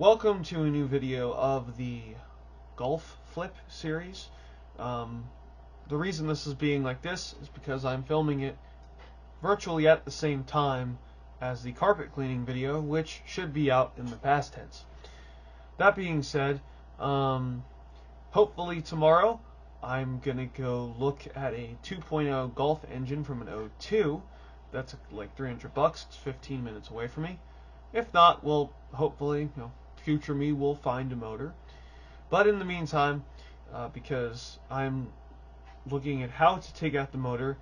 Welcome to a new video of the Golf Flip series. The reason this is being like this is because I'm filming it virtually at the same time as the carpet cleaning video, which should be out in the past tense. That being said, hopefully tomorrow I'm gonna go look at a 2.0 Golf engine from an 02. That's like $300. It's 15 minutes away from me. If not, well, hopefully, future me will find a motor. But in the meantime, because I'm looking at how to take out the motor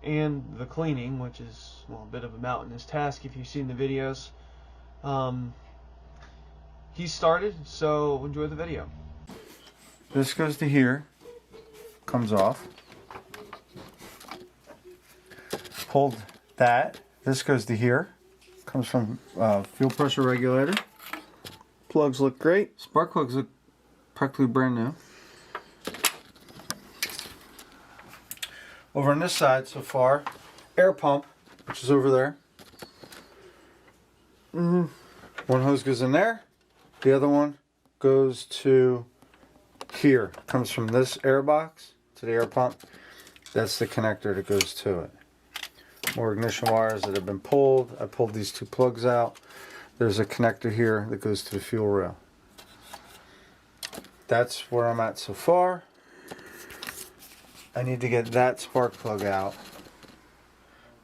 and the cleaning, which is a bit of a mountainous task if you've seen the videos, he started, so enjoy the video. This goes to here, comes off. Hold that. This goes to here, comes from fuel pressure regulator. Plugs look great. Spark plugs look practically brand new. Over on this side so far, air pump, which is over there. One hose goes in there. The other one goes to here. Comes from this air box to the air pump. That's the connector that goes to it. More ignition wires that have been pulled. I pulled these two plugs out. There's a connector here that goes to the fuel rail. That's where I'm at so far. I need to get that spark plug out,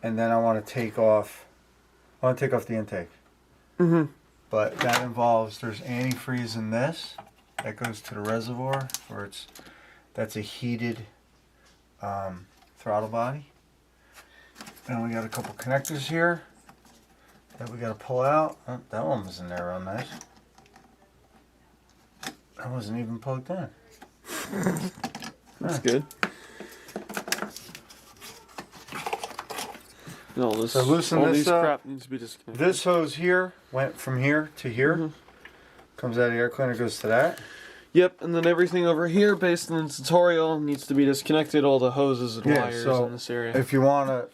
and then I want to take off the intake. But that involves, there's antifreeze in this that goes to the reservoir, where that's a heated throttle body. And we got a couple connectors here that we got to pull out. Oh, that one was in there real nice. That wasn't even plugged in. That's good. No, So loosen all this these up. crap needs to be disconnected. This hose here went from here to here. Comes out of the air cleaner, goes to that. Yep, and then everything over here, based on the tutorial, needs to be disconnected. All the hoses and wires so in this area. if you want to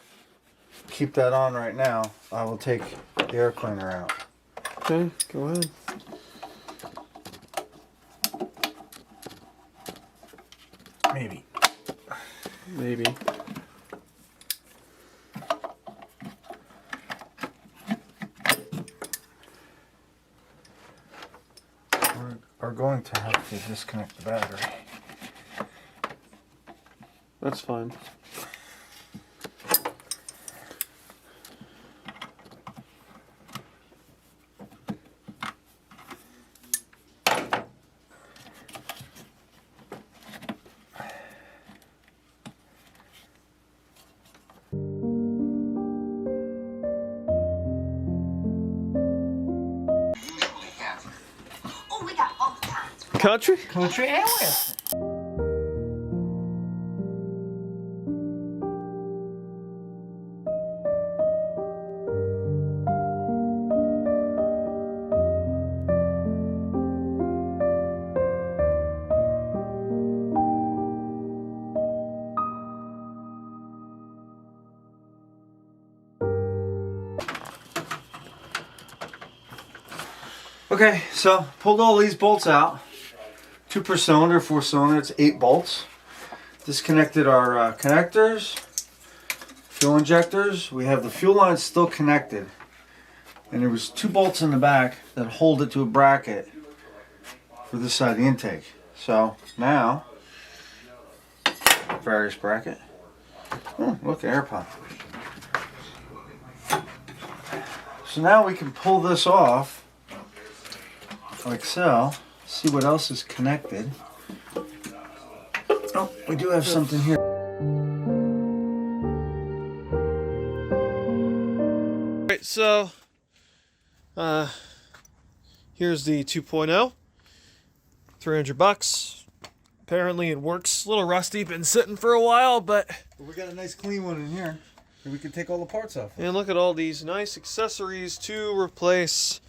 keep that on right now, I will take the air cleaner out. Okay, go ahead. Maybe. Maybe. We're going to have to disconnect the battery. That's fine. Oh, we got all kinds. Country? Country and western. Okay, so pulled all these bolts out. 2 per cylinder, 4 cylinder, it's 8 bolts. Disconnected our connectors, fuel injectors. We have the fuel line still connected. And there was 2 bolts in the back that hold it to a bracket for this side of the intake. So now, various bracket. Oh, look, air pump. So now we can pull this off like so. See what else is connected. Oh, we do have something here. Alright, so here's the 2.0. $300. Apparently it works. A little rusty, been sitting for a while, but We got a nice clean one in here. And we can take all the parts off. and look at all these nice accessories to replace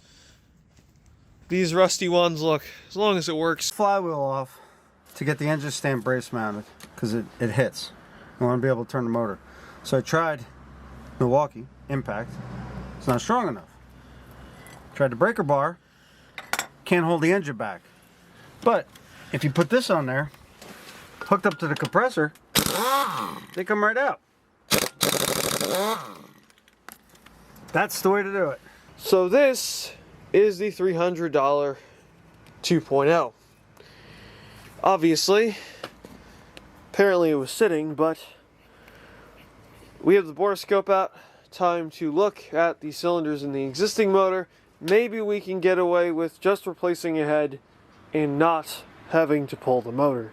these rusty ones. Look, as long as it works. Flywheel off to get the engine stand brace mounted because it hits. I want to be able to turn the motor. So I tried Milwaukee Impact. It's not strong enough. Tried the breaker bar. can't hold the engine back. But if you put this on there, hooked up to the compressor, they come right out. That's the way to do it. So this is the $300 2.0. Obviously, apparently it was sitting, but we have the borescope out. Time to look at the cylinders in the existing motor. Maybe we can get away with just replacing a head and not having to pull the motor.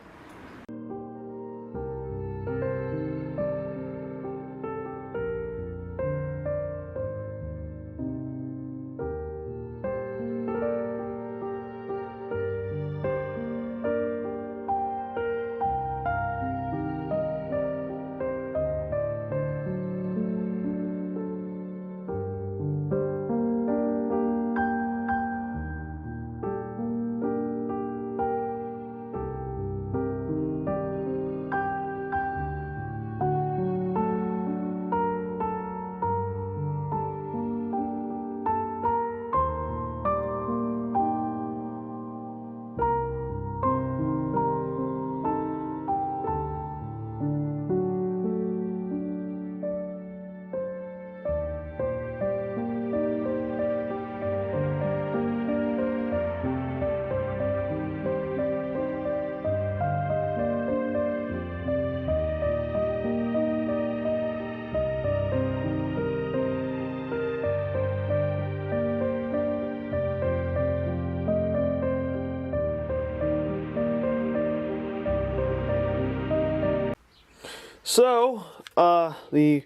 So, the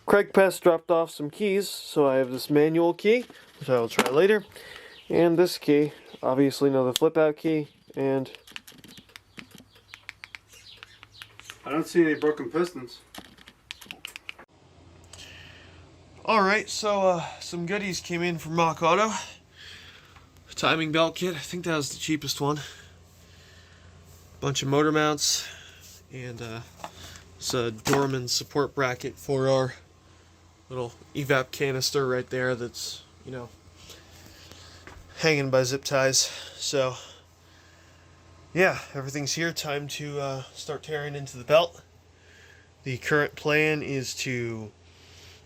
Craig Pest dropped off some keys, so I have this manual key, which I will try later, and this key, obviously another flip out key, and I don't see any broken pistons. alright, so some goodies came in from Mock Auto. Timing belt kit, I think that was the cheapest one. Bunch of motor mounts, and it's a Dorman support bracket for our little evap canister right there that's, you know, hanging by zip ties. So, yeah, everything's here. Time to start tearing into the belt. The current plan is to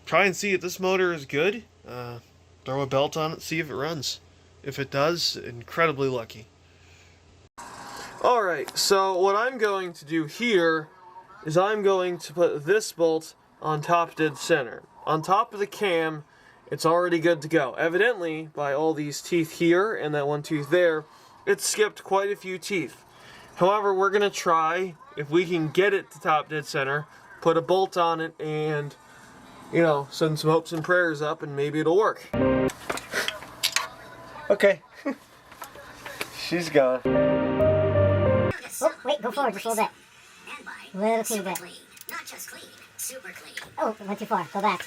try and see if this motor is good. Throw a belt on it, see if it runs. If it does, incredibly lucky. Alright, so what I'm going to do here is I'm going to put this bolt on top dead center. On top of the cam, it's already good to go. Evidently, by all these teeth here and that one tooth there, it skipped quite a few teeth. However, we're going to try, if we can get it to top dead center, put a bolt on it and, you know, send some hopes and prayers up and maybe it'll work. Okay. She's gone. Oh, wait, go forward just a little bit. Little teeny bit. Not just clean, super clean. Oh, it went too far. Go back.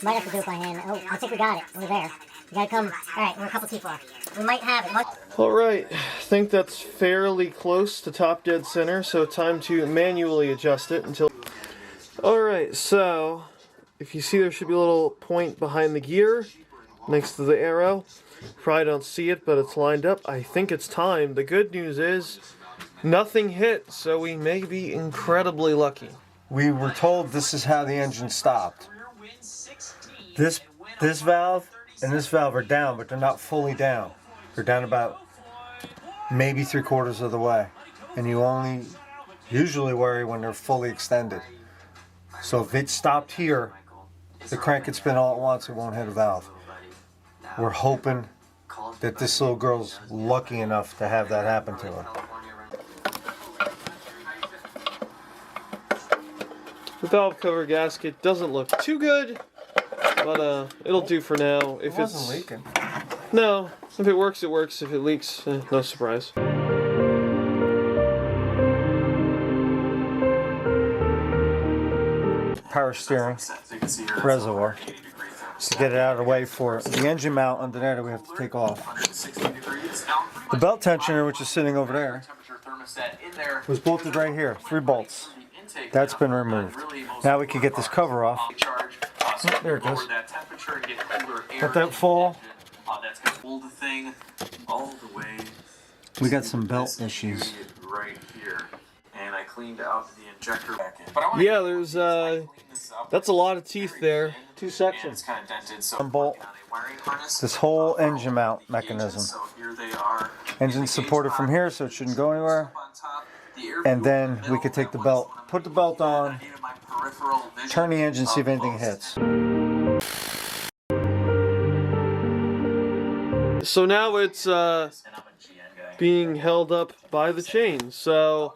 Might have to do it by hand. Oh, I think we got it. We're there. You gotta come. Alright, we're a couple too far. We might have it. Alright, I think that's fairly close to top dead center, so time to manually adjust it until... Alright, so if you see there should be a little point behind the gear next to the arrow. Probably don't see it, but it's lined up. I think it's time. The good news is nothing hit, so we may be incredibly lucky. We were told this is how the engine stopped. This valve and this valve are down, but they're not fully down. They're down about maybe 3/4 of the way. And you only usually worry when they're fully extended. So if it stopped here, the crank could spin all at once, it won't hit a valve. We're hoping that this little girl's lucky enough to have that happen to her. The valve cover gasket doesn't look too good, but it'll do for now. If It wasn't leaking. No, if it works, it works. If it leaks, no surprise. Power steering reservoir. Just to get it out of the way for the engine mount under there that we have to take off. The belt tensioner, which is sitting over there, was bolted right here. 3 bolts. That's been removed. Now we can get this cover off. Oh, there it goes. Let that fall. That's gonna hold the thing all the way. We got some belt This issues. period right here, and I cleaned out the injector back in. But I wanna Yeah, there's that's a lot of teeth there. Two and sections. it's kind of dented, so One bolt. I'm working on a wiring harness. This whole for engine mount the gauges. mechanism. So here they are. Engine's supported from here, so it shouldn't go anywhere. Up on top, the air And fuel in then the we middle, could take that the was belt, what I'm put the belt looking at. on, I needed my peripheral vision turn the engine, see if of anything most. hits. So now it's And I'm a GN guy. being held up by the chain, so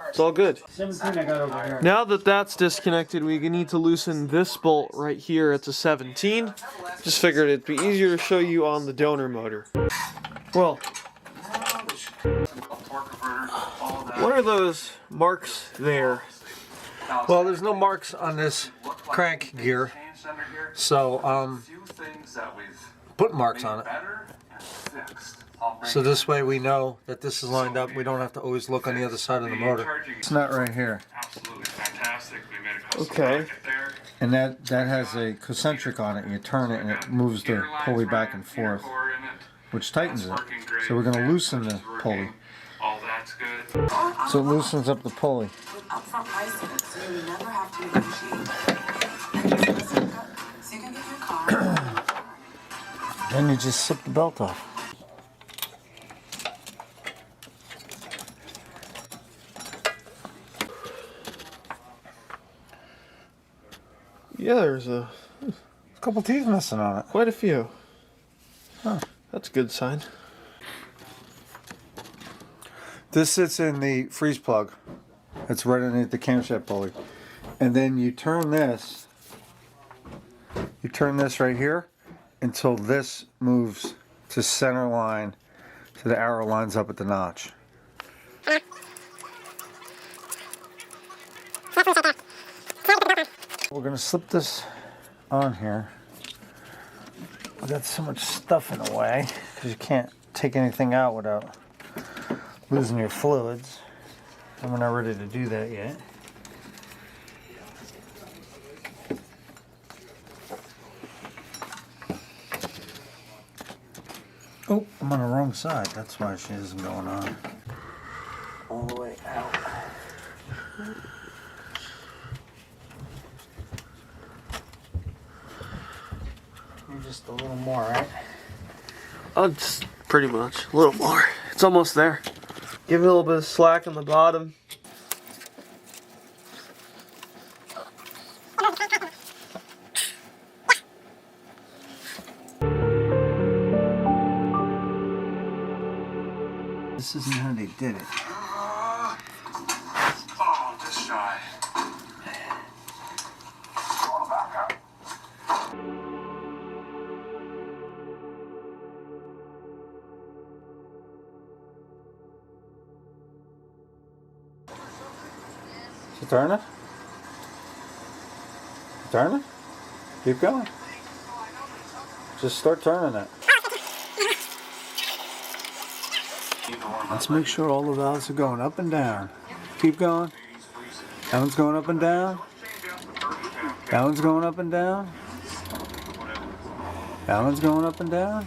it's all good. 17 I got over here. Now that that's disconnected, we need to loosen this bolt right here. It's a 17. Just figured it'd be easier to show you on the donor motor. Well, what are those marks there? Well, there's no marks on this crank gear, so put marks on it. So this way we know that this is lined up. We don't have to always look on the other side of the motor. It's not right here. Absolutely fantastic. We made a custom Okay. bracket there. And that has a concentric on it. You turn it and it moves the pulley back and forth, which tightens it. So we're going to loosen the pulley. All that's good. So it loosens up the pulley. Upfront pricing, so you never have to negotiate. And just listen up, so you can get your car. Then you just slip the belt off. Yeah, there's A couple teeth missing on it. quite a few. Huh. That's a good sign. This sits in the freeze plug. It's right underneath the camshaft pulley. And then you turn this right here until this moves to center line so the arrow lines up at the notch. We're going to slip this on here. We got so much stuff in the way because you can't take anything out without losing your fluids. And we're not ready to do that yet. Oh, I'm on the wrong side. That's why she isn't going on. All the way out. You're just a little more, right? Oh, just pretty much. A little more. It's almost there. Give it a little bit of slack on the bottom. This isn't how they did it. Oh, just shy. Going back up. You turn it? You turn it? Keep going. Just start turning it. Let's make sure all the valves are going up and down. Keep going. That one's going up and down. That one's going up and down. That one's going up and down.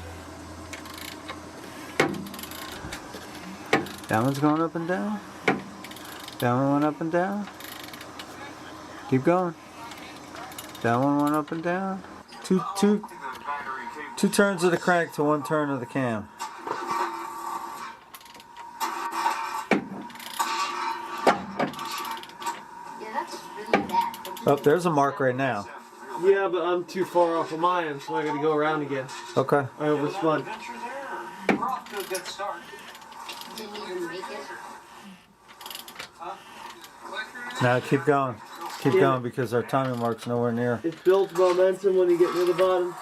That one's going up and down. That one went up and down. Keep going. That one went up and down. Two turns of the crank to one turn of the cam. Yeah, that's really bad. Oh, there's a mark right now. Yeah, but I'm too far off of mine, so I gotta go around again. Okay. I overspun. We're off to a good start. Didn't even make it. Now keep going. Keep going because our timing mark's nowhere near. It builds momentum when you get near the bottom.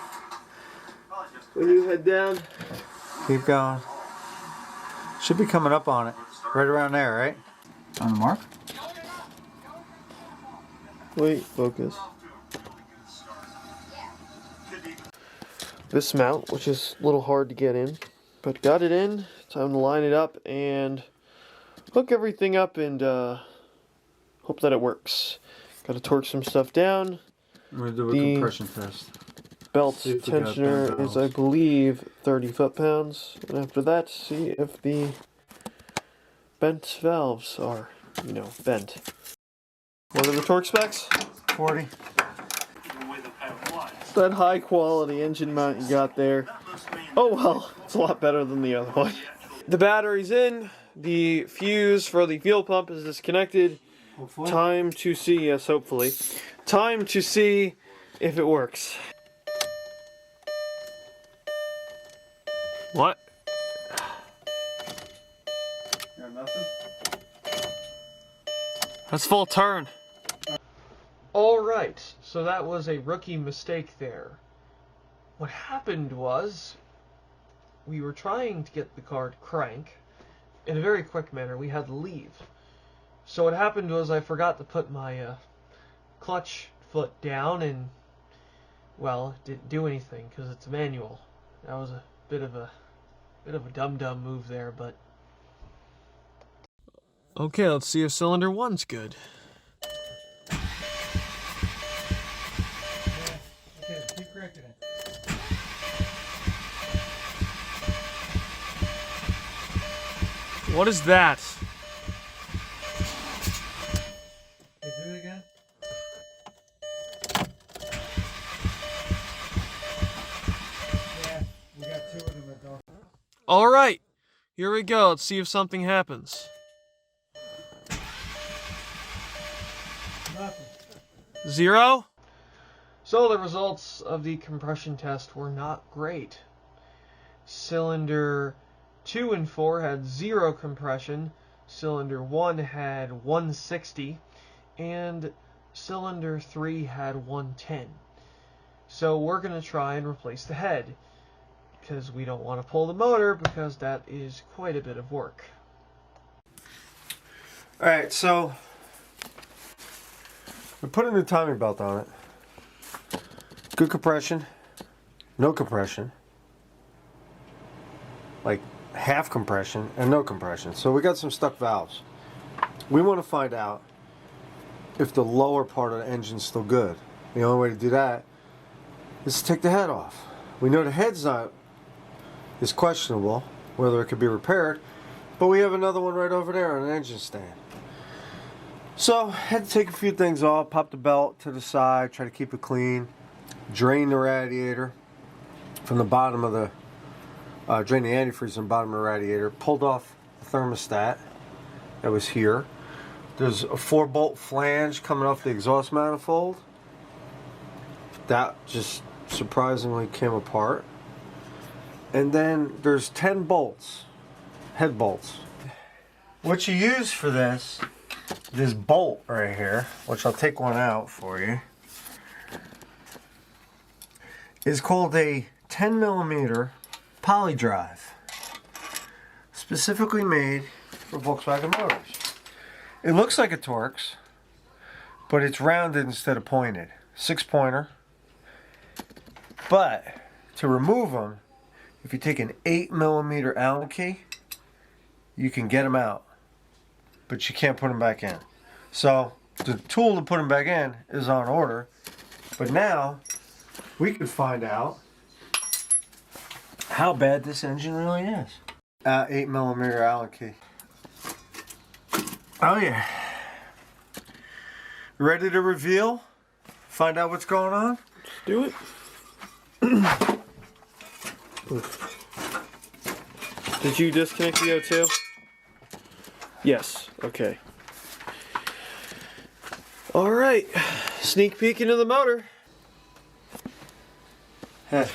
When you head down. Keep going. Should be coming up on it. Right around there, right? On the mark? Wait, focus. This mount, which is a little hard to get in, but got it in. Time to line it up and hook everything up and hope that it works. Got to torque some stuff down. We're going to do a The- compression test. belt See if we got tensioner bent is, I valves. believe, 30 foot-pounds. And after that, see if the bent valves are, bent. What are the torque specs? 40. That high quality engine mount you got there. Oh well, it's a lot better than the other one. The battery's in. The fuse for the fuel pump is disconnected. Hopefully. Time to see, yes, hopefully. Time to see if it works. What? Got nothing? That's full turn. Alright, so that was a rookie mistake there. What happened was, we were trying to get the car to crank. In a very quick manner, we had to leave. So what happened was I forgot to put my clutch foot down and, well, it didn't do anything because it's manual. That was a bit of a dum-dum move there, but... Okay, let's see if cylinder 1's good. Okay, keep correcting it. What is that? Okay, do it again. Yeah, we got 2 of them at the... Alright, here we go. Let's see if something happens. Nothing. 0? So the results of the compression test were not great. Cylinder 2 and 4 had 0 compression, cylinder 1 had 160, and cylinder 3 had 110. So we're going to try and replace the head, because we don't want to pull the motor, because that is quite a bit of work. Alright, so we put a new timing belt on it. Good compression, no compression, like half compression and no compression. So we got some stuck valves. We want to find out if the lower part of the engine's still good. The only way to do that is to take the head off. We know the head's is questionable, whether it could be repaired, but we have another one right over there on an engine stand. So, had to take a few things off, pop the belt to the side, try to keep it clean, drain the radiator from the bottom of the, drain the antifreeze from the bottom of the radiator, pulled off the thermostat that was here. There's a 4-bolt flange coming off the exhaust manifold. That just surprisingly came apart. And then there's 10 bolts, head bolts. What you use for this bolt right here, which I'll take one out for you, is called a 10mm poly drive, specifically made for Volkswagen motors. It looks like a Torx, but it's rounded instead of pointed. 6-pointer. But to remove them, if you take an 8mm Allen key, you can get them out, but you can't put them back in. So the tool to put them back in is on order, but now we can find out how bad this engine really is. 8mm Allen key. Oh yeah. Ready to reveal? Find out what's going on? Let's do it. Did you disconnect the O2? Yes. Okay. All right. Sneak peek into the motor. Which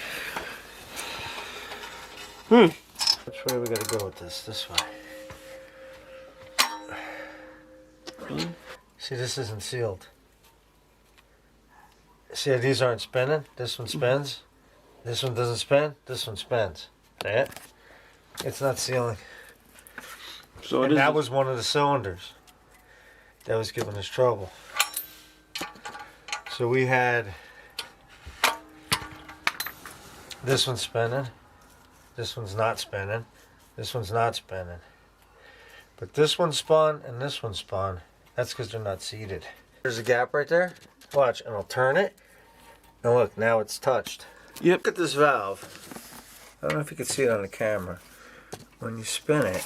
way we gotta go with this? This way. See, this isn't sealed. See, these aren't spinning. This one spins. This one doesn't spin. This one spins. See it? It's not sealing. So And that was one of the cylinders that was giving us trouble. So we had this one spinning. This one's not spinning. This one's not spinning. But this one spun and this one spun. That's because they're not seated. There's a gap right there. Watch, and I'll turn it. And look, now it's touched. Yep. Look at this valve. I don't know if you can see it on the camera. When you spin it.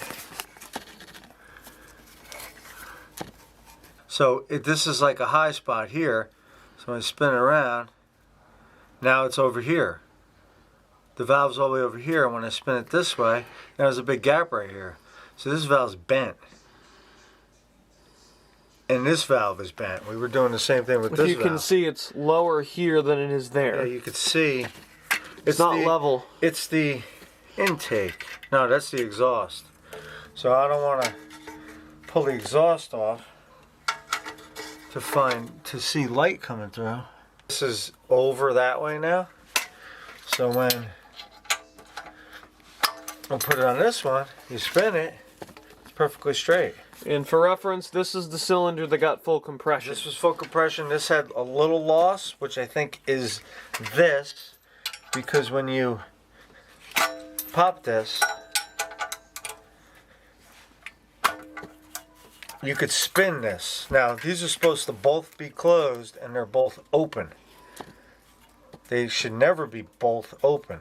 So this is like a high spot here. So when I spin it around, now it's over here. The valve's all the way over here. And when I spin it this way, there's a big gap right here. So this valve's bent. And this valve is bent. We were doing the same thing with this valve. You can see it's lower here than it is there. Yeah, you could see. It's not level. It's the intake. No, that's the exhaust. So I don't want to pull the exhaust off to see light coming through. This is over that way now. So when I put it on this one, you spin it, it's perfectly straight. And for reference, this is the cylinder that got full compression. This was full compression. This had a little loss, which I think is this, because when you pop this, you could spin this. Now, these are supposed to both be closed, and they're both open. They should never be both open.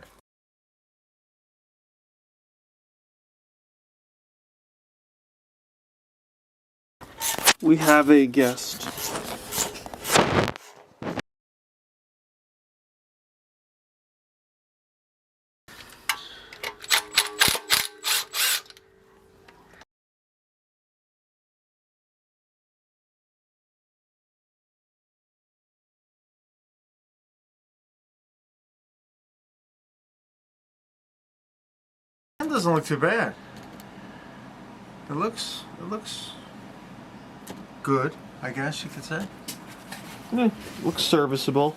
We have a guest. It doesn't look too bad. It looks good, I guess you could say. Looks serviceable.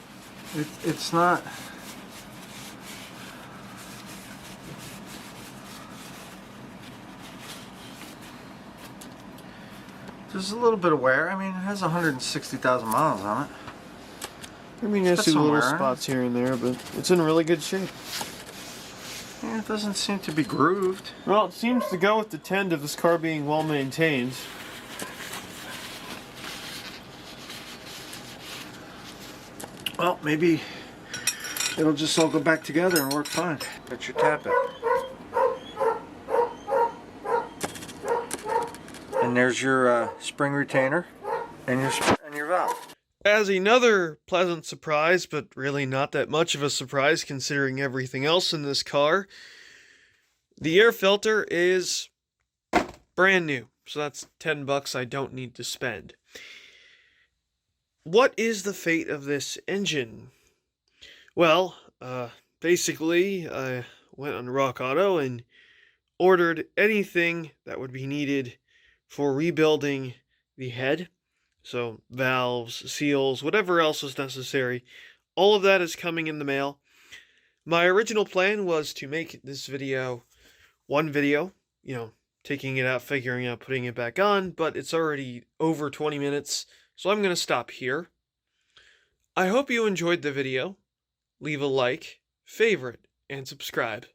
It's not. There's a little bit of wear. I mean, it has 160,000 miles on it. I mean, there's Got some some little wear. spots here and there, but it's in really good shape. Yeah, it doesn't seem to be grooved. Well, it seems to go with the trend of this car being well maintained. Well, maybe it'll just all go back together and work fine. Let you tap it. And there's your spring retainer and your valve. As another pleasant surprise, but really not that much of a surprise considering everything else in this car, the air filter is brand new. So that's $10 I don't need to spend. What is the fate of this engine? Well, basically, I went on Rock Auto and ordered anything that would be needed for rebuilding the head. So valves, seals, whatever else was necessary. All of that is coming in the mail. My original plan was to make this video one video, taking it out, figuring out, putting it back on, but it's already over 20 minutes, so I'm going to stop here. I hope you enjoyed the video. Leave a like, favorite, and subscribe.